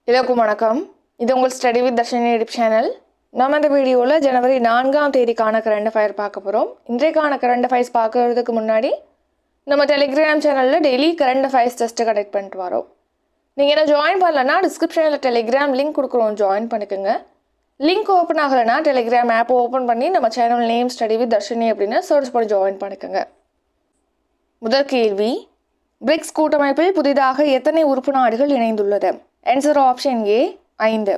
எல்லோருக்கும் வணக்கம். இது உங்கள் study with Darshini YouTube channel. நம்ம இந்த வீடியோவில் ஜனவரி 4ஆம் தேதிக்கான கரண்ட் அஃபயர் பார்க்க போகிறோம். இன்றைக்கான கரண்ட் அஃபயர்ஸ் பார்க்கறதுக்கு முன்னாடி நம்ம டெலிகிராம் சேனலில் daily current affairs test connect பண்ணிட்டு வரோம். நீங்கள் என்ன ஜாயின் பண்ணலன்னா டிஸ்கிரிப்ஷனில் டெலிகிராம் லிங்க் கொடுக்குறோம், ஜாயின் பண்ணிக்கோங்க. லிங்க் ஓப்பன் ஆகலைன்னா டெலிகிராம் ஆப்பை ஓப்பன் பண்ணி நம்ம channel name study with Darshini அப்படின்னு சர்ச் பண்ணி ஜாயின் பண்ணிக்கோங்க. முதல் கேள்வி, பிரிக்ஸ் கூட்டமைப்பில் புதிதாக எத்தனை உறுப்பு நாடுகள் இணைந்துள்ளது? ஆன்சர் ஆப்ஷன் ஏ 5.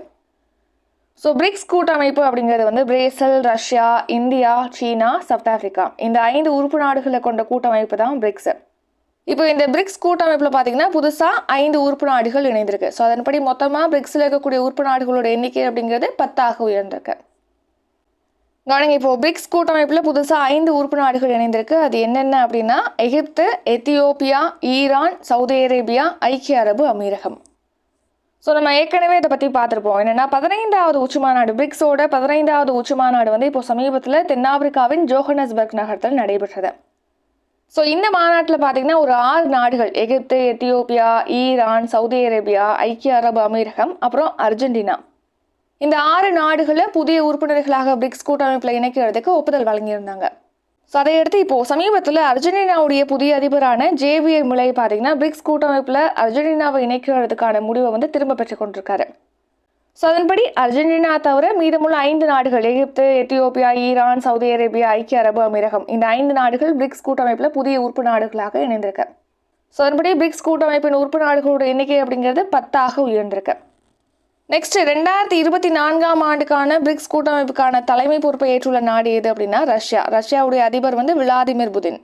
ஸோ பிரிக்ஸ் கூட்டமைப்பு அப்படிங்கிறது வந்து பிரேசில், ரஷ்யா, இந்தியா, சீனா, சவுத் ஆஃப்ரிக்கா இந்த 5 உறுப்பு நாடுகளை கொண்ட கூட்டமைப்பு தான் பிரிக்ஸ். இப்போ இந்த பிரிக்ஸ் கூட்டமைப்பில் பார்த்தீங்கன்னா புதுசாக 5 உறுப்பு நாடுகள் இணைந்திருக்கு. ஸோ அதன்படி மொத்தமாக பிரிக்ஸில் இருக்கக்கூடிய உறுப்பு நாடுகளோட எண்ணிக்கை அப்படிங்கிறது 10ஆக உயர்ந்திருக்கு. கவனிங்க, இப்போது பிரிக்ஸ் கூட்டமைப்பில் புதுசாக 5 உறுப்பு நாடுகள் இணைந்திருக்கு. அது என்னென்ன அப்படின்னா எகிப்து, எத்தியோப்பியா, ஈரான், சவுதி அரேபியா, ஐக்கிய அரபு அமீரகம். ஸோ நம்ம ஏற்கனவே இதை பற்றி பார்த்துருப்போம். என்னென்னா 15வது உச்சி மாநாடு, பிரிக்ஸோட 15வது உச்சி மாநாடு வந்து இப்போ சமீபத்தில் தென்னாப்பிரிக்காவின் ஜோஹன்னஸ்பர்க் நகரத்தில் நடைபெற்றது. ஸோ இந்த மாநாட்டில் பார்த்தீங்கன்னா ஒரு 6 நாடுகள், எகிப்து, எத்தியோப்பியா, ஈரான், சவுதி அரேபியா, ஐக்கிய அரபு அமீரகம், அப்புறம் அர்ஜென்டினா, இந்த 6 நாடுகளை புதிய உறுப்பினர்களாக பிரிக்ஸ் கூட்டமைப்பில் இணைக்கிறதுக்கு ஒப்புதல் வழங்கியிருந்தாங்க. ஸோ அதையடுத்து இப்போது சமீபத்தில் அர்ஜென்டினாவுடைய புதிய அதிபரான ஜேவியர் மிலை பார்த்தீங்கன்னா பிரிக்ஸ் கூட்டமைப்பில் அர்ஜென்டினாவை இணைக்கிறதுக்கான முடிவை வந்து திரும்ப பெற்றுக் கொண்டிருக்காரு. ஸோ அதன்படி அர்ஜென்டினா தவிர மீதமுள்ள 5 நாடுகள், எகிப்து, எத்தியோப்பியா, ஈரான், சவுதி அரேபியா, ஐக்கிய அரபு அமீரகம், இந்த 5 நாடுகள் பிரிக்ஸ் கூட்டமைப்பில் புதிய உறுப்பு நாடுகளாக இணைந்திருக்கு. ஸோ அதன்படி பிரிக்ஸ் கூட்டமைப்பின் உறுப்பு நாடுகளோட எண்ணிக்கை அப்படிங்கிறது 10ஆக உயர்ந்திருக்கு. நெக்ஸ்ட் 2024ஆம் ஆண்டுக்கான பிரிக்ஸ் கூட்டமைப்புக்கான தலைமை பொறுப்பை ஏற்றுள்ள நாடு எது அப்படின்னா ரஷ்யா. ரஷ்யாவுடைய அதிபர் வந்து விளாடிமிர் புதின்.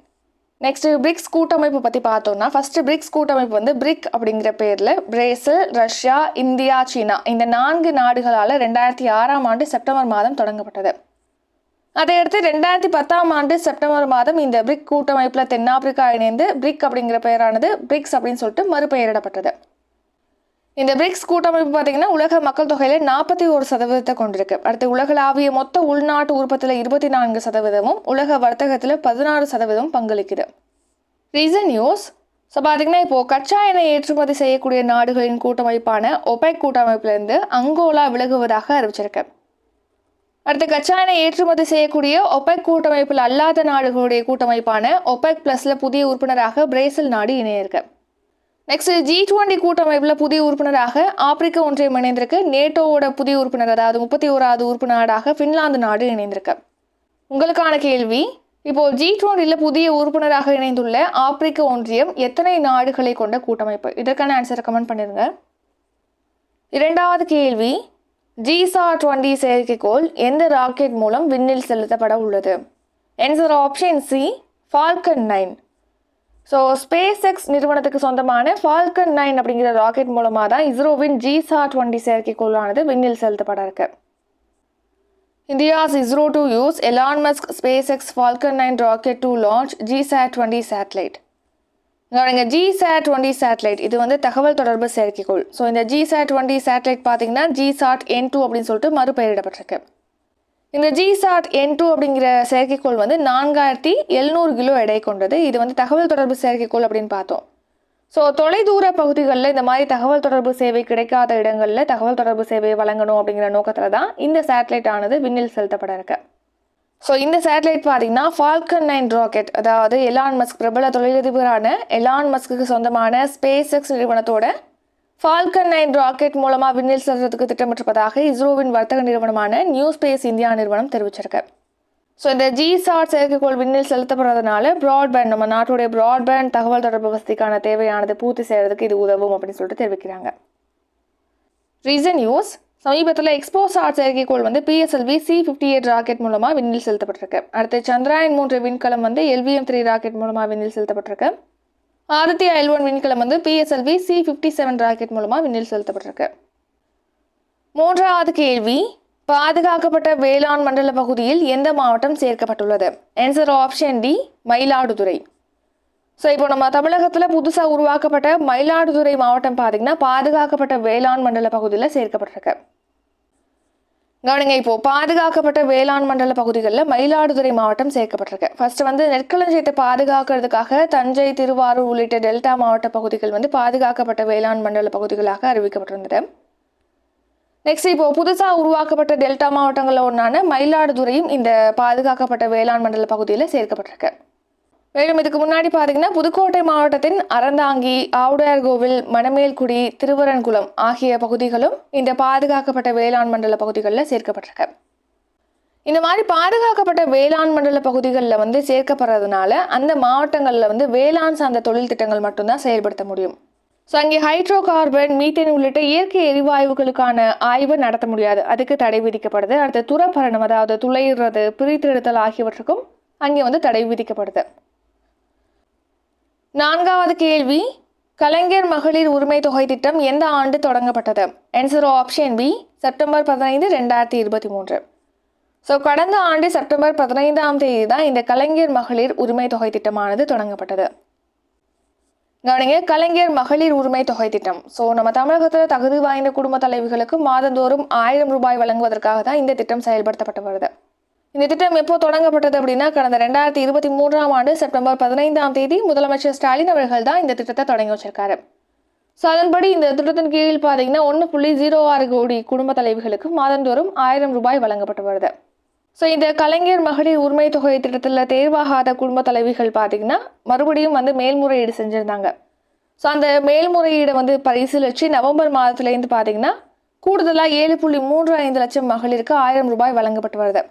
நெக்ஸ்ட் பிரிக்ஸ் கூட்டமைப்பு பற்றி பார்த்தோம்னா ஃபர்ஸ்ட் பிரிக்ஸ் கூட்டமைப்பு வந்து பிரிக் அப்படிங்கிற பேரில் பிரேசில், ரஷ்யா, இந்தியா, சீனா இந்த 4 நாடுகளால் 2006ஆம் ஆண்டு செப்டம்பர் மாதம் தொடங்கப்பட்டது. அதையடுத்து 2010ஆம் ஆண்டு செப்டம்பர் மாதம் இந்த பிரிக் கூட்டமைப்பில் தென்னாப்பிரிக்கா இணைந்து பிரிக் அப்படிங்கிற பெயரானது பிரிக்ஸ் அப்படின்னு சொல்லிட்டு மறுபெயரிடப்பட்டது. இந்த பிரிக்ஸ் கூட்டமைப்பு பார்த்தீங்கன்னா உலக மக்கள் தொகையில் 41% கொண்டிருக்கு. அடுத்து உலகளாவிய மொத்த உள்நாட்டு உற்பத்தியில் 24%, உலக வர்த்தகத்தில் 16% பங்களிக்குது. Reason news. ஸோ பார்த்தீங்கன்னா இப்போது கச்சா எண்ணெய் ஏற்றுமதி செய்யக்கூடிய நாடுகளின் கூட்டமைப்பான ஒபெக் கூட்டமைப்பிலிருந்து அங்கோலா விலகுவதாக அறிவிச்சிருக்கு. அடுத்து கச்சா எண்ணெய் ஏற்றுமதி செய்யக்கூடிய ஒபெக் கூட்டமைப்பில் அல்லாத நாடுகளுடைய கூட்டமைப்பான ஒபெக் ப்ளஸில் புதிய உறுப்பினராக பிரேசில் நாடு இணையிருக்கு. நெக்ஸ்ட் G20 கூட்டமைப்பில் புதிய உறுப்பினராக ஆப்பிரிக்க ஒன்றியம் இணைந்திருக்கு. நேட்டோவோட புதிய உறுப்பினர், அதாவது 31வது உறுப்பு நாடாக ஃபின்லாந்து நாடு இணைந்திருக்கு. உங்களுக்கான கேள்வி, இப்போது G20 புதிய உறுப்பினராக இணைந்துள்ள ஆப்பிரிக்க ஒன்றியம் எத்தனை நாடுகளை கொண்ட கூட்டமைப்பு? இதற்கான ஆன்சரை கமெண்ட் பண்ணிருங்க. இரண்டாவது கேள்வி, GSAT-20 செயற்கைக்கோள் எந்த ராக்கெட் மூலம் விண்ணில் செலுத்தப்பட உள்ளது? Answer option C Falcon 9. So space X நிறுவனத்துக்கு சொந்தமான ஃபால்கன் 9 அப்படிங்கிற ராக்கெட் மூலமாக தான் இஸ்ரோவின் GSAT-20 செயற்கைக்கோளானது விண்ணில் செலுத்தப்பட இருக்கு. India's ISRO to use Elon Musk space X Falcon 9 rocket to launch GSAT-20 satellite. GSAT-20 satellite இது வந்து தகவல் தொடர்பு செயற்கைக்கோள். ஸோ இந்த GSAT-20 சேட்டலைட் பார்த்தீங்கன்னா GSAT-N2 அப்படின்னு சொல்லிட்டு மறுபெயரிடப்பட்டிருக்கு. இந்த GSAT-N2 அப்படிங்கிற செயற்கைக்கோள் வந்து 4700 கிலோ எடை கொண்டது. இது வந்து தகவல் தொடர்பு செயற்கைக்கோள் அப்படின்னு பார்த்தோம். ஸோ தொலைதூர பகுதிகளில் இந்த மாதிரி தகவல் தொடர்பு சேவை கிடைக்காத இடங்களில் தகவல் தொடர்பு சேவையை வழங்கணும் அப்படிங்கிற நோக்கத்தில் தான் இந்த சேட்டலைட் ஆனது விண்ணில் செலுத்தப்பட இருக்கு. ஸோ இந்த சேட்டலைட் பார்த்தீங்கன்னா ஃபால்கன் 9 ராக்கெட், அதாவது எலான் மஸ்க், பிரபல தொழிலதிபரான எலான் மஸ்க்கு சொந்தமான ஸ்பேஸ் எக்ஸ் நிறுவனத்தோட ஃபால்கன் 9 ராக்கெட் மூலமாக விண்ணில் செலுத்துறதுக்கு திட்டமிட்டிருப்பதாக இஸ்ரோவின் வர்த்தக நிறுவனமான நியூ ஸ்பேஸ் இந்தியா நிறுவனம் தெரிவிச்சிருக்கு. ஸோ இந்த GSAT செயற்கைக்கோள் விண்ணில் செலுத்தப்படுறதுனால ப்ராட்பேண்ட், நம்ம நாட்டுடைய ப்ராட்பேண்ட் தகவல் தொடர்பு வசதிக்கான தேவையானது பூர்த்தி செய்யறதுக்கு இது உதவும் அப்படின்னு சொல்லிட்டு தெரிவிக்கிறாங்க. Reason news. சமீபத்தில் எக்ஸ்போசாட் செயற்கைக்கோள் வந்து PSLV C-58 ராக்கெட் மூலமாக விண்ணில் செலுத்தப்பட்டிருக்கு. அடுத்து சந்திராயன் 3 விண்கலம் வந்து LVM-3 ராக்கெட் மூலமாக விண்ணில் செலுத்தப்பட்டிருக்கு. ஆதித்யா L1 விண்கலம் வந்து PSLV C-57 ராக்கெட் மூலமாக விண்ணில் செலுத்தப்பட்டிருக்கு. மூன்றாவது கேள்வி, பாதுகாக்கப்பட்ட வேளாண் மண்டல பகுதியில் எந்த மாவட்டம் சேர்க்கப்பட்டுள்ளது? Answer option D Mayiladuthurai. So இப்போ நம்ம தமிழகத்தில் புதுசாக உருவாக்கப்பட்ட மயிலாடுதுறை மாவட்டம் பார்த்தீங்கன்னா பாதுகாக்கப்பட்ட வேளாண் மண்டல பகுதியில் சேர்க்கப்பட்டிருக்கு. கவனிங்க, இப்போ பாதுகாக்கப்பட்ட வேளாண் மண்டல பகுதிகளில் மயிலாடுதுறை மாவட்டம் சேர்க்கப்பட்டிருக்கு. ஃபர்ஸ்ட் வந்து நெற்களஞ்சியத்தை பாதுகாக்கிறதுக்காக தஞ்சை, திருவாரூர் உள்ளிட்ட டெல்டா மாவட்ட பகுதிகள் வந்து பாதுகாக்கப்பட்ட வேளாண் மண்டல பகுதிகளாக அறிவிக்கப்பட்டிருந்தது. நெக்ஸ்ட் இப்போ புதுசாக உருவாக்கப்பட்ட டெல்டா மாவட்டங்களில் ஒன்றான மயிலாடுதுறையும் இந்த பாதுகாக்கப்பட்ட வேளாண் மண்டல பகுதியில் சேர்க்கப்பட்டிருக்கு. மேலும் இதுக்கு முன்னாடி பார்த்தீங்கன்னா புதுக்கோட்டை மாவட்டத்தின் அறந்தாங்கி, ஆவுடையார்கோவில், மணமேல்குடி, திருவரன்குளம் ஆகிய பகுதிகளும் இந்த பாதுகாக்கப்பட்ட வேளாண் மண்டல பகுதிகளில் சேர்க்கப்பட்டிருக்கு. இந்த மாதிரி பாதுகாக்கப்பட்ட வேளாண் மண்டல பகுதிகளில் வந்து சேர்க்கப்படுறதுனால அந்த மாவட்டங்களில் வந்து வேளாண் சார்ந்த தொழில் திட்டங்கள் மட்டும்தான் செயல்படுத்த முடியும். ஸோ அங்கே ஹைட்ரோ கார்பன், மீத்தேன் உள்ளிட்ட இயற்கை எரிவாயுக்களுக்கான ஆய்வு நடத்த முடியாது, அதுக்கு தடை விதிக்கப்படுது. அடுத்து துரப்பரணம், அதாவது துளையிடுறது, பிரித்தெடுத்தல் ஆகியவற்றுக்கும் அங்கே வந்து தடை விதிக்கப்படுது. 4வது கேள்வி, கலைஞர் மகளிர் உரிமை தொகை திட்டம் எந்த ஆண்டு தொடங்கப்பட்டது? Answer option B, September 15, 2023. So கடந்த ஆண்டு செப்டம்பர் 15ஆம் தேதி தான் இந்த கலைஞர் மகளிர் உரிமை தொகை திட்டமானது தொடங்கப்பட்டது. கவனிங்க, கலைஞர் மகளிர் உரிமை தொகை திட்டம். ஸோ நம்ம தமிழகத்தில் தகுதி வாய்ந்த குடும்ப தலைவிகளுக்கு மாதந்தோறும் 1000 ரூபாய் வழங்குவதற்காக தான் இந்த திட்டம் செயல்படுத்தப்பட்டு வருது. இந்த திட்டம் எப்போ தொடங்கப்பட்டது அப்படின்னா கடந்த 2023ஆம் ஆண்டு செப்டம்பர் 15ஆம் தேதி முதலமைச்சர் ஸ்டாலின் அவர்கள் தான் இந்த திட்டத்தை தொடங்கி வச்சிருக்காரு. ஸோ அதன்படி இந்த திட்டத்தின் கீழ் பார்த்தீங்கன்னா 1.06 கோடி குடும்ப தலைவிகளுக்கு மாதந்தோறும் 1000 ரூபாய் வழங்கப்பட்டு வருது. ஸோ இந்த கலைஞர் மகளிர் உரிமை தொகை திட்டத்தில் தேர்வாகாத குடும்ப தலைவிகள் பார்த்தீங்கன்னா மறுபடியும் வந்து மேல்முறையீடு செஞ்சுருந்தாங்க. ஸோ அந்த மேல்முறையீடை வந்து பரிசீலித்து நவம்பர் மாதத்துலேருந்து பார்த்தீங்கன்னா கூடுதலாக 7.35 லட்சம் மகளிருக்கு 1000 ரூபாய் வழங்கப்பட்டு வருது.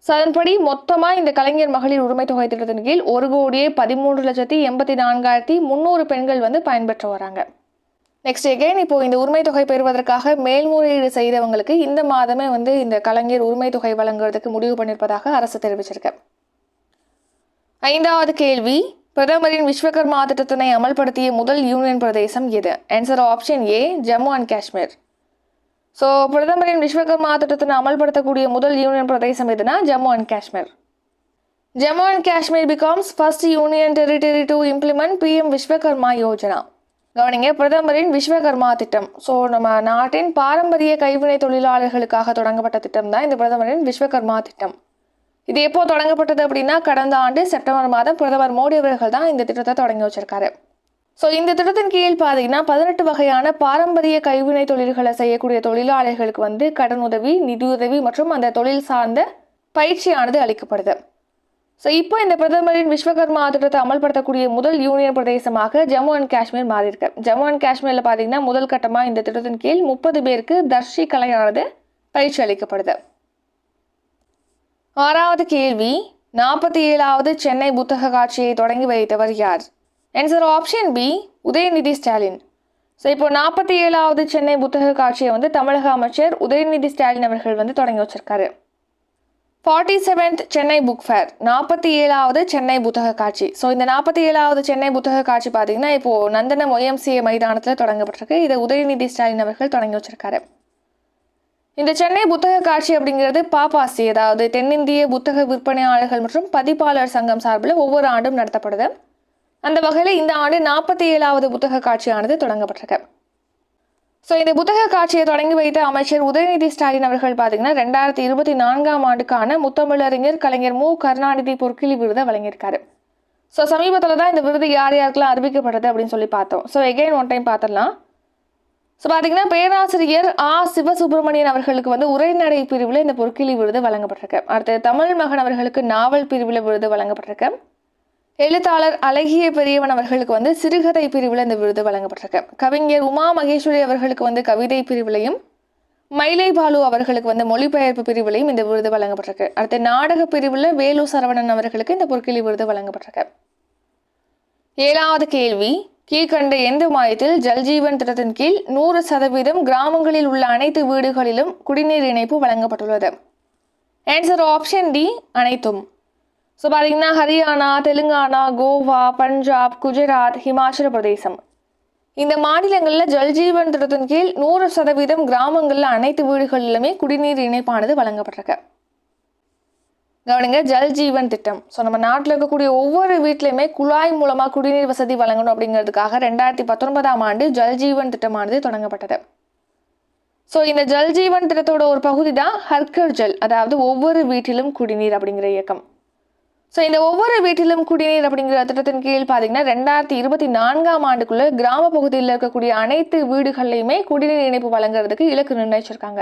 ஸோ அதன்படி மொத்தமாக இந்த கலைஞர் மகளிர் உரிமை தொகை திட்டத்தின் கீழ் 1,13,84,300 பெண்கள் வந்து பயன்பெற்று வராங்க. நெக்ஸ்ட் எகைன் இப்போ இந்த உரிமை தொகை பெறுவதற்காக மேல்முறையீடு செய்தவங்களுக்கு இந்த மாதமே வந்து இந்த கலைஞர் உரிமை தொகை வழங்குவதற்கு முடிவு பண்ணியிருப்பதாக அரசு தெரிவிச்சிருக்கு. 5வது கேள்வி, பிரதமரின் விஸ்வகர்மா திட்டத்தினை அமல்படுத்திய முதல் யூனியன் பிரதேசம் எது? Answer option A, Jammu and Kashmir. So பிரதமரின் விஸ்வகர்மா திட்டத்தினை அமல்படுத்தக்கூடிய முதல் யூனியன் பிரதேசம் எதுனா Jammu and Kashmir. Jammu and Kashmir becomes first union territory to implement PM Vishwakarma Yojana. கவனிங்க, பிரதமரின் விஸ்வகர்மா திட்டம். ஸோ நம்ம நாட்டின் பாரம்பரிய கைவினை தொழிலாளர்களுக்காக தொடங்கப்பட்ட திட்டம் தான் இந்த பிரதமரின் விஸ்வகர்மா திட்டம். இது எப்போ தொடங்கப்பட்டது அப்படின்னா கடந்த ஆண்டு செப்டம்பர் மாதம் பிரதமர் மோடி அவர்கள் தான் இந்த திட்டத்தை தொடங்கி வச்சிருக்காரு. ஸோ இந்த திட்டத்தின் கீழ் பார்த்தீங்கன்னா 18 வகையான பாரம்பரிய கைவினை தொழில்களை செய்யக்கூடிய தொழிலாளர்களுக்கு வந்து கடனுதவி, நிதியுதவி மற்றும் அந்த தொழில் சார்ந்த பயிற்சியானது அளிக்கப்படுது. ஸோ இப்போ இந்த பிரதமரின் விஸ்வகர்மா திட்டத்தை அமல்படுத்தக்கூடிய முதல் யூனியன் பிரதேசமாக ஜம்மு அண்ட் காஷ்மீர் மாறியிருக்கு. ஜம்மு அண்ட் காஷ்மீரில் பார்த்தீங்கன்னா முதல் கட்டமாக இந்த திட்டத்தின் கீழ் 30 பேருக்கு தர்ஷி கலையானது பயிற்சி அளிக்கப்படுது. 6வது கேள்வி, 47வது சென்னை புத்தக காட்சியை தொடங்கி வைத்தவர் யார்? Answer option B, Udhayanidhi Stalin. So இப்போ 47வது சென்னை புத்தக காட்சியை வந்து தமிழக அமைச்சர் உதயநிதி ஸ்டாலின் அவர்கள் வந்து தொடங்கி வச்சிருக்காரு. 47th சென்னை புக் ஃபேர், 47வது சென்னை புத்தக காட்சி. ஸோ இந்த 47வது சென்னை புத்தக காட்சி பார்த்தீங்கன்னா இப்போது நந்தனம் YMCA மைதானத்தில் தொடங்கப்பட்டிருக்கு. இதை உதயநிதி ஸ்டாலின் அவர்கள் தொடங்கி வச்சிருக்காரு. இந்த சென்னை புத்தக காட்சி அப்படிங்கிறது பாபாசி, அதாவது தென்னிந்திய புத்தக விற்பனையாளர்கள் மற்றும் பதிப்பாளர் சங்கம் சார்பில் ஒவ்வொரு ஆண்டும் நடத்தப்படுது. அந்த வகையில் இந்த ஆண்டு 47வது புத்தக காட்சியானது தொடங்கப்பட்டிருக்கு. ஸோ இந்த புத்தக காட்சியை தொடங்கி வைத்த அமைச்சர் உதயநிதி ஸ்டாலின் அவர்கள் பார்த்தீங்கன்னா 2024ஆம் ஆண்டுக்கான முத்தமிழறிஞர் கலைஞர் மு. கருணாநிதி பொற்கிளி விருதை வழங்கியிருக்காரு. ஸோ சமீபத்தில் தான் இந்த விருது யார் யாருக்கெல்லாம் அறிவிக்கப்படுது அப்படின்னு சொல்லி பார்த்தோம். ஸோ எகைன் ஒன் டைம் பார்த்துடலாம். ஸோ பார்த்தீங்கன்னா பேராசிரியர் சிவசுப்பிரமணியன் அவர்களுக்கு வந்து உரைநடை பிரிவில் இந்த பொற்கிளி விருது வழங்கப்பட்டிருக்கு. அடுத்து தமிழ் மகன் அவர்களுக்கு நாவல் பிரிவில் விருது வழங்கப்பட்டிருக்கு. எழுத்தாளர் அழகிய பெரியவன் அவர்களுக்கு வந்து சிறுகதை பிரிவில் இந்த விருது வழங்கப்பட்டிருக்கு. கவிஞர் உமா மகேஸ்வரி அவர்களுக்கு வந்து கவிதை பிரிவிலையும், மயிலை பாலு அவர்களுக்கு வந்து மொழிபெயர்ப்பு பிரிவிலையும் இந்த விருது வழங்கப்பட்டிருக்கு. அடுத்து நாடக பிரிவில் வேலு சரவணன் அவர்களுக்கு இந்த பொற்கிளி விருது வழங்கப்பட்டிருக்கு. 7வது கேள்வி, கீழ்கண்ட எந்த மாதத்தில் ஜல்ஜீவன் திட்டத்தின் கீழ் 100% கிராமங்களில் உள்ள அனைத்து வீடுகளிலும் குடிநீர் இணைப்பு வழங்கப்பட்டுள்ளது? ஆன்சர் ஆப்ஷன் டி, அனைத்தும். ஸோ பார்த்தீங்கன்னா ஹரியானா, தெலுங்கானா, கோவா, பஞ்சாப், குஜராத், ஹிமாச்சல பிரதேசம் இந்த மாநிலங்களில் ஜல்ஜீவன் திட்டத்தின் கீழ் 100% கிராமங்களில் அனைத்து வீடுகளிலுமே குடிநீர் இணைப்பானது வழங்கப்பட்டிருக்கு. கவனிங்க, ஜல்ஜீவன் திட்டம். ஸோ நம்ம நாட்டில் இருக்கக்கூடிய ஒவ்வொரு வீட்லையுமே குழாய் மூலமாக குடிநீர் வசதி வழங்கணும் அப்படிங்கிறதுக்காக 2019ஆம் ஆண்டு ஜல்ஜீவன் திட்டமானது தொடங்கப்பட்டது. ஸோ இந்த ஜல்ஜீவன் திட்டத்தோட ஒரு பகுதி தான் ஹர்கர் ஜல், அதாவது ஒவ்வொரு வீட்டிலும் குடிநீர் அப்படிங்கிற இயக்கம். ஸோ இந்த ஒவ்வொரு வீட்டிலும் குடிநீர் அப்படிங்கிற திட்டத்தின் கீழ் பார்த்தீங்கன்னா 2024ஆம் ஆண்டுக்குள்ள கிராம பகுதியில் இருக்கக்கூடிய அனைத்து வீடுகள்லையுமே குடிநீர் இணைப்பு வழங்குறதுக்கு இலக்கு நிர்ணயிச்சிருக்காங்க.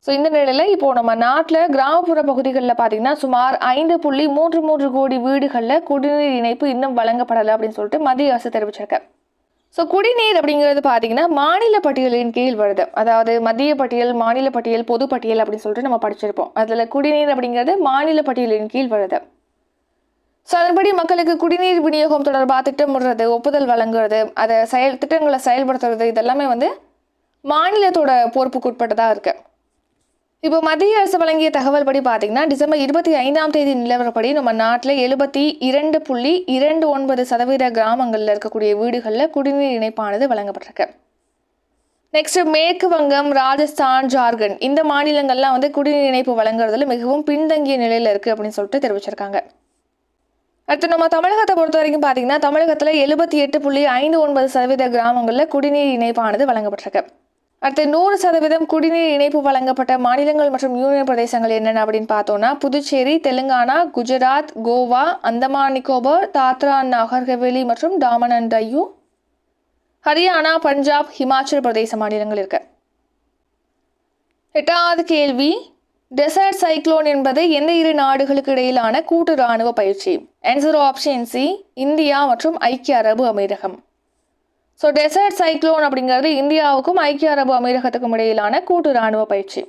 ஸோ இந்த நிலையில் இப்போ நம்ம நாட்டில் கிராமப்புற பகுதிகளில் பார்த்தீங்கன்னா சுமார் 5.33 கோடி வீடுகளில் குடிநீர் இணைப்பு இன்னும் வழங்கப்படலை அப்படின்னு சொல்லிட்டு மத்திய அரசு தெரிவிச்சிருக்கேன். ஸோ குடிநீர் அப்படிங்கிறது பார்த்தீங்கன்னா மாநில பட்டியலின் கீழ் வருது. அதாவது மத்திய பட்டியல், மாநில பட்டியல், பொது பட்டியல் அப்படின்னு சொல்லிட்டு நம்ம படிச்சிருப்போம். அதில் குடிநீர் அப்படிங்கிறது மாநில பட்டியலின் கீழ் வருது. ஸோ அதன்படி மக்களுக்கு குடிநீர் விநியோகம் தொடர்பாக திட்டமிடுறது, ஒப்புதல் வழங்குறது, அதை திட்டங்களை செயல்படுத்துறது இதெல்லாமே வந்து மாநிலத்தோட பொறுப்புக்கு உட்பட்டதாக இருக்கு. இப்போ மத்திய அரசு வழங்கிய தகவல் படி பார்த்தீங்கன்னா டிசம்பர் 25ஆம் தேதி நிலவரப்படி நம்ம நாட்டில் 72.29% கிராமங்களில் இருக்கக்கூடிய வீடுகளில் குடிநீர் இணைப்பானது வழங்கப்பட்டிருக்கு. நெக்ஸ்ட் மேற்கு வங்கம், ராஜஸ்தான், ஜார்க்கண்ட் இந்த மாநிலங்கள்லாம் வந்து குடிநீர் இணைப்பு வழங்குறதுல மிகவும் பின்தங்கிய நிலையில் இருக்குது அப்படின்னு சொல்லிட்டு தெரிவிச்சிருக்காங்க. அடுத்து நம்ம தமிழகத்தை பொறுத்த வரைக்கும் பார்த்தீங்கன்னா தமிழகத்தில் 78.59% கிராமங்களில் குடிநீர் இணைப்பானது வழங்கப்பட்டிருக்கு. அடுத்து 100% குடிநீர் இணைப்பு வழங்கப்பட்ட மாநிலங்கள் மற்றும் யூனியன் பிரதேசங்கள் என்னென்ன அப்படின்னு பார்த்தோம்னா புதுச்சேரி, தெலுங்கானா, குஜராத், கோவா, அந்தமான் நிக்கோபார், தாத்ரா நாகர் ஹவேலி மற்றும் டாமன் அண்ட் டையூ, ஹரியானா, பஞ்சாப், ஹிமாச்சல் பிரதேச மாநிலங்கள் இருக்கு. 8வது கேள்வி, டெசர்ட் சைக்ளோன் என்பது எந்த இரு நாடுகளுக்கு இடையிலான கூட்டு இராணுவ பயிற்சி? ஆன்சர் ஆப்ஷன் சி, இந்தியா மற்றும் ஐக்கிய அரபு அமீரகம். ஸோ டெசர்ட் சைக்ளோன் அப்படிங்கிறது இந்தியாவுக்கும் ஐக்கிய அரபு அமீரகத்துக்கும் இடையிலான கூட்டு இராணுவ பயிற்சி.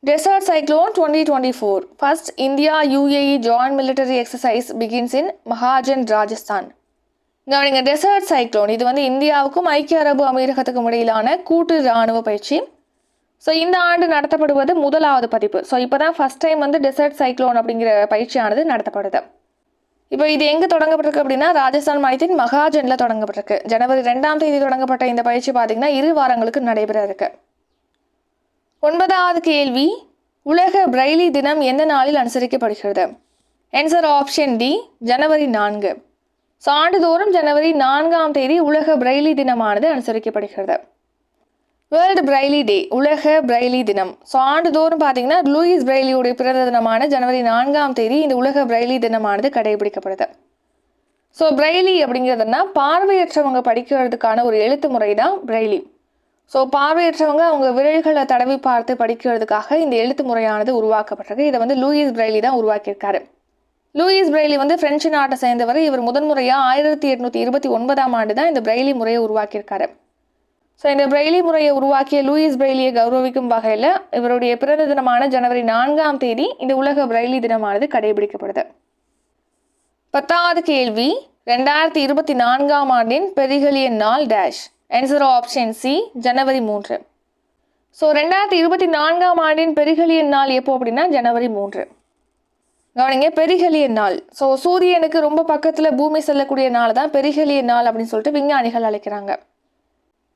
Desert cyclone 2024 first India UAE joint military exercise begins in Mahajan, Rajasthan. கவனிங்க, டெசர்ட் சைக்ளோன் இது வந்து இந்தியாவுக்கும் ஐக்கிய அரபு அமீரகத்துக்கும் இடையிலான கூட்டு இராணுவ பயிற்சி. ஸோ இந்த ஆண்டு நடத்தப்படுவது முதலாவது பதிப்பு. ஸோ இப்போ தான் ஃபர்ஸ்ட் டைம் வந்து டெசர்ட் சைக்ளோன் அப்படிங்கிற பயிற்சியானது நடத்தப்படுது. இப்போ இது எங்கே தொடங்கப்பட்டிருக்கு அப்படின்னா ராஜஸ்தான் மாநிலத்தின் மகாஜனில் தொடங்கப்பட்டிருக்கு. ஜனவரி 2ஆம் தேதி தொடங்கப்பட்ட இந்த பயிற்சி பார்த்தீங்கன்னா 2 வாரங்களுக்கு நடைபெற இருக்கு. 9வது கேள்வி, உலக பிரெய்லி தினம் எந்த நாளில் அனுசரிக்கப்படுகிறது? ஆன்சர் ஆப்ஷன் டி, ஜனவரி 4. ஸோ ஆண்டுதோறும் ஜனவரி 4ஆம் தேதி உலக பிரெய்லி தினமானது அனுசரிக்கப்படுகிறது. வேர்ல்டு பிரெய்லி டே, உலக பிரெய்லி தினம். ஸோ ஆண்டுதோறும் பார்த்தீங்கன்னா லூயிஸ் பிரெய்லியுடைய பிறந்த தினமான ஜனவரி 4ஆம் தேதி இந்த உலக பிரெய்லி தினமானது கடைபிடிக்கப்படுது. ஸோ பிரெய்லி அப்படிங்கிறதுனா பார்வையற்றவங்க படிக்கிறதுக்கான ஒரு எழுத்து முறை தான் பிரெய்லி. ஸோ பார்வையற்றவங்க அவங்க விரல்களை தடவி பார்த்து படிக்கிறதுக்காக இந்த எழுத்து முறையானது உருவாக்கப்பட்டிருக்கு. இதை வந்து லூயிஸ் பிரெய்லி தான் உருவாக்கியிருக்காரு. லூயிஸ் பிரெய்லி வந்து பிரெஞ்சு நாட்டை சேர்ந்தவர். இவர் முதன்முறையாக 1829ஆம் ஆண்டு தான் இந்த பிரெய்லி முறையை உருவாக்கியிருக்காரு. ஸோ இந்த பிரெய்லி முறையை உருவாக்கிய லூயிஸ் பிரெய்லியை கௌரவிக்கும் வகையில் இவருடைய பிறந்த தினமான ஜனவரி 4ஆம் தேதி இந்த உலக பிரெய்லி தினமானது கடைபிடிக்கப்படுது. 10வது கேள்வி, 2024ஆம் ஆண்டின் பெரிகலியன் நாள் டேஷ். ஆன்சர் ஆப்ஷன் சி, ஜனவரி 3. ஸோ 2024ஆம் ஆண்டின் பெரிகலியன் நாள் எப்போ அப்படின்னா ஜனவரி 3. கவனிங்க, பெரிகலியன் நாள். ஸோ சூரியனுக்கு ரொம்ப பக்கத்தில் பூமி செல்லக்கூடிய நாள் தான் பெரிகலியன் நாள் அப்படின்னு சொல்லிட்டு விஞ்ஞானிகள் அழைக்கிறாங்க.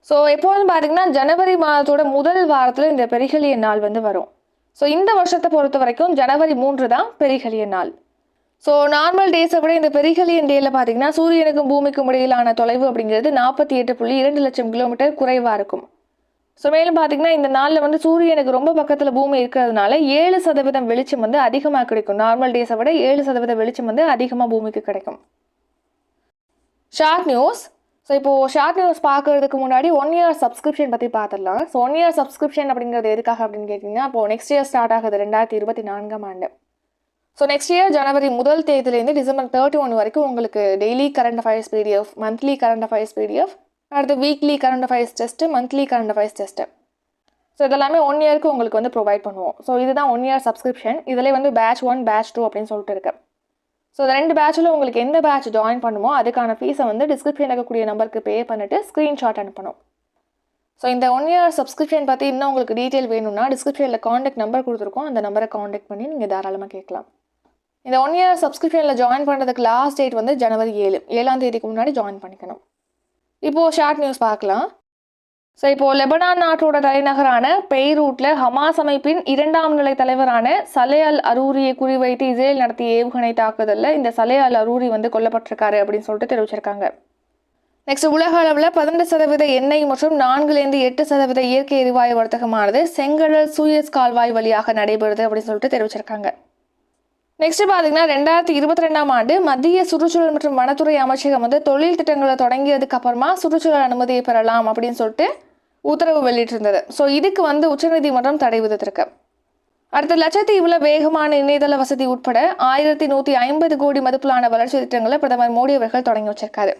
ஸோ எப்போதும் பார்த்தீங்கன்னா ஜனவரி மாதத்தோட முதல் வாரத்தில் இந்த பெரிகலியன் நாள் வந்து வரும். ஸோ இந்த வருஷத்தை பொறுத்த வரைக்கும் ஜனவரி 3 தான் பெரிகலியன் நாள். ஸோ நார்மல் டேஸை விட இந்த பெரிகலியன் டேயில் பார்த்தீங்கன்னா சூரியனுக்கும் பூமிக்கும் இடையிலான தொலைவு அப்படிங்கிறது 48.2 லட்சம் கிலோமீட்டர் குறைவாக இருக்கும். ஸோ மேலும் பார்த்தீங்கன்னா இந்த நாளில் வந்து சூரியனுக்கு ரொம்ப பக்கத்தில் பூமி இருக்கிறதுனால 7% வெளிச்சம் வந்து அதிகமாக கிடைக்கும். நார்மல் டேஸை விட 7% வெளிச்சம் வந்து அதிகமாக பூமிக்கு கிடைக்கும். Short news. ஸோ இப்போது ஷார்ட் நியூஸ் பார்க்குறதுக்கு முன்னாடி 1 இயர் சப்ஸ்கிரிப்ஷன் பற்றி பார்த்துடலாம். ஸோ 1 இயர் சப்ஸ்கிரிப்ஷன் அப்படிங்கிறது எதுக்காக அப்படின்னு கேட்டிங்கன்னா அப்போது நெக்ஸ்ட் இயர் ஸ்டார்ட் ஆகுது 2024ஆம் ஆண்டு. ஸோ நெக்ஸ்ட் இயர் ஜனவரி 1 தேதியிலேருந்து டிசம்பர் 31 வரைக்கும் உங்களுக்கு daily current affairs PDF, monthly current affairs PDF, அடுத்து weekly current affairs test, monthly current affairs test. So இதெல்லாமே 1 இயருக்கு உங்களுக்கு வந்து ப்ரொவைட் பண்ணுவோம். ஸோ இதுதான் 1 இயர் சப்ஸ்கிரிப்ஷன். இதிலே வந்து பேட்ச் 1, பேட்ச் 2 அப்படின்னு சொல்லிட்டு இருக்கு. ஸோ இந்த 2 பேட்சில் உங்களுக்கு எந்த பேட்ச் ஜாயின் பண்ணுமோ அதுக்கான ஃபீஸை வந்து டிஸ்கிரிப்ஷனில் இருக்கக்கூடிய நம்பருக்கு பே பண்ணிவிட்டு ஸ்க்ரீன்ஷாட் அனுப்பணும். ஸோ இந்த 1 இயர் சப்ஸ்கிரிப்ஷன் பற்றி இன்னும் உங்களுக்கு டீட்டெயில் வேணும்னா டிஸ்கிரிப்ஷனில் காண்டாக்ட் நம்பர் கொடுத்துருக்கோம். அந்த நம்பரை காண்டாக்ட் பண்ணி நீங்கள் தாராளமாக கேட்கலாம். இந்த 1 இயர் சப்ஸ்கிரிப்ஷனில் ஜாயின் பண்ணுறதுக்கு லாஸ்ட் டேட் வந்து ஜனவரி 7ஆம் தேதிக்கு முன்னாடி ஜாயின் பண்ணிக்கணும். இப்போது ஷார்ட் நியூஸ் பார்க்கலாம். ஸோ இப்போது லெபனான் நாட்டோட தலைநகரான பெய்ரூட்டில் ஹமாஸ் அமைப்பின் 2ஆம் நிலை தலைவரான சலே அல் அரூரியை குறிவைத்து இஸ்ரேல் நடத்திய ஏவுகணை தாக்குதலில் இந்த சலே அல் அரூரி வந்து கொல்லப்பட்டிருக்காரு அப்படின்னு சொல்லிட்டு தெரிவிச்சிருக்காங்க. நெக்ஸ்ட், உலக அளவில் 12% எண்ணெய் மற்றும் 4-8% இயற்கை எரிவாயு வர்த்தகமானது செங்கடல் சூயஸ் கால்வாய் வழியாக நடைபெறுது அப்படின்னு சொல்லிட்டு தெரிவிச்சிருக்காங்க. நெக்ஸ்ட் பார்த்தீங்கன்னா 2022ஆம் ஆண்டு மத்திய சுற்றுச்சூழல் மற்றும் வனத்துறை அமைச்சகம் வந்து தொழில் திட்டங்களை தொடங்கியதுக்கு அப்புறமா சுற்றுச்சூழல் அனுமதியை பெறலாம் அப்படின்னு சொல்லிட்டு உத்தரவு வெளியிட்டிருந்தது. ஸோ இதுக்கு வந்து உச்சநீதிமன்றம் தடை விதித்திருக்கு. அடுத்து லட்சத்தீவில் வேகமான இணையதள வசதி உட்பட 1150 கோடி மதிப்பிலான வளர்ச்சி திட்டங்களை பிரதமர் மோடி அவர்கள் தொடங்கி வச்சிருக்காரு.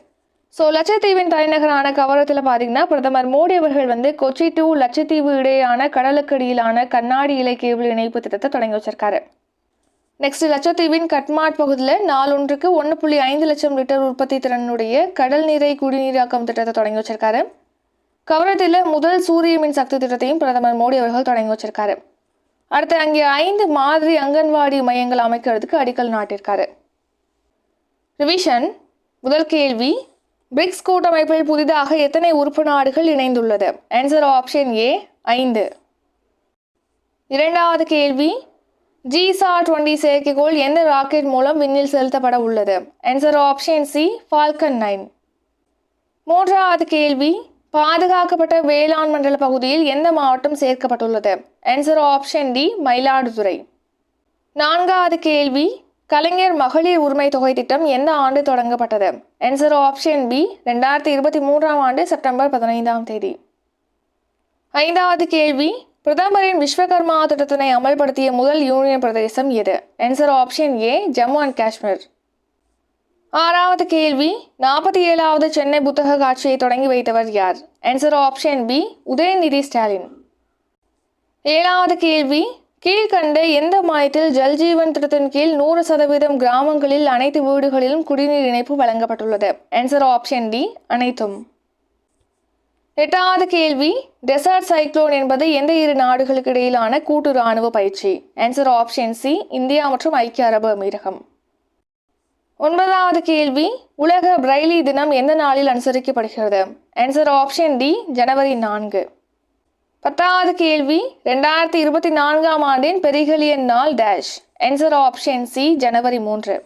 ஸோ லட்சத்தீவின் தலைநகரான கவரத்தில் பார்த்தீங்கன்னா பிரதமர் மோடி அவர்கள் வந்து கொச்சி டு லட்சத்தீவு இடையேயான கடலுக்கடியிலான கண்ணாடி இலை கேபிள் இணைப்பு திட்டத்தை தொடங்கி வச்சிருக்காரு. நெக்ஸ்ட் லட்சத்தீவின் கட்மாட் பகுதியில் நாளொன்றுக்கு 1.5 லட்சம் லிட்டர் உற்பத்தி திறனுடைய கடல் நீரை குடிநீராக்கம் திட்டத்தை தொடங்கி வச்சிருக்காரு. கவரத்தில் முதல் சூரிய மின் சக்தி திட்டத்தையும் பிரதமர் மோடி அவர்கள் தொடங்கி வச்சிருக்காரு. அடுத்து அங்கே 5 மாதிரி அங்கன்வாடி மையங்கள் அமைக்கிறதுக்கு அடிக்கல் நாட்டிருக்காரு. ரிவிஷன். முதல் கேள்வி, பிரிக்ஸ் கூட்டமைப்பில் புதிதாக எத்தனை உறுப்பு நாடுகள் இணைந்துள்ளது? ஆன்சர் ஆப்ஷன் ஏ 5. இரண்டாவது கேள்வி, GSAT-20 செயற்கைக்கோள் எந்த ராக்கெட் மூலம் விண்ணில் செலுத்தப்பட உள்ளது? Answer option C Falcon 9. மூன்றாவது கேள்வி, பாதுகாக்கப்பட்ட வேளாண் மண்டல பகுதியில் எந்த மாவட்டம் சேர்க்கப்பட்டுள்ளது? Answer option D Mayiladuthurai. நான்காவது கேள்வி, கலைஞர் மகளிர் உரிமை தொகை திட்டம் எந்த ஆண்டு தொடங்கப்பட்டது? ஆன்சர் ஆப்ஷன் பி 2023ஆம் ஆண்டு செப்டம்பர் 15ஆம் தேதி. ஐந்தாவது கேள்வி, பிரதமரின் விஸ்வகர்மா திட்டத்தினை அமல்படுத்திய முதல் யூனியன் பிரதேசம் எது? Answer option A Jammu and Kashmir. ஆறாவது கேள்வி, 47வது சென்னை புத்தக காட்சியை தொடங்கி வைத்தவர் யார்? Answer option B Udhayanidhi Stalin. ஏழாவது கேள்வி, கீழ்கண்ட எந்த மாநிலத்தில் ஜல்ஜீவன் திட்டத்தின் கீழ் 100% கிராமங்களில் அனைத்து வீடுகளிலும் குடிநீர் இணைப்பு வழங்கப்பட்டுள்ளது? ஆன்சர் ஆப்ஷன் டி அனைத்தும். எட்டாவது கேள்வி, டெசர்ட் சைக்ளோன் என்பது எந்த இரு நாடுகளுக்கு இடையிலான கூட்டு இராணுவ பயிற்சி? ஆன்சர் ஆப்ஷன் சி இந்தியா மற்றும் ஐக்கிய அரபு அமீரகம். ஒன்பதாவது கேள்வி, உலக பிரைலி தினம் எந்த நாளில் அனுசரிக்கப்படுகிறது? ஆன்சர் ஆப்ஷன் டி ஜனவரி 4. பத்தாவது கேள்வி, 2024ஆம் ஆண்டின் பெரிகலியன் நாள் டேஷ்? ஆன்சர் ஆப்ஷன் சி ஜனவரி 3.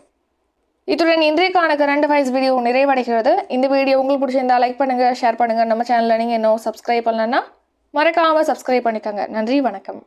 இத்துடன் இன்றைக்கான கரண்ட் அஃபேர்ஸ் வீடியோ நிறைவடைகிறது. இந்த வீடியோ உங்களுக்கு பிடிச்சிருந்தா லைக் பண்ணுங்க, ஷேர் பண்ணுங்க. நம்ம சேனலில் நீங்கள் இன்னும் சப்ஸ்கிரைப் பண்ணலன்னா மறக்காமல் சப்ஸ்கிரைப் பண்ணிக்கோங்க. நன்றி, வணக்கம்.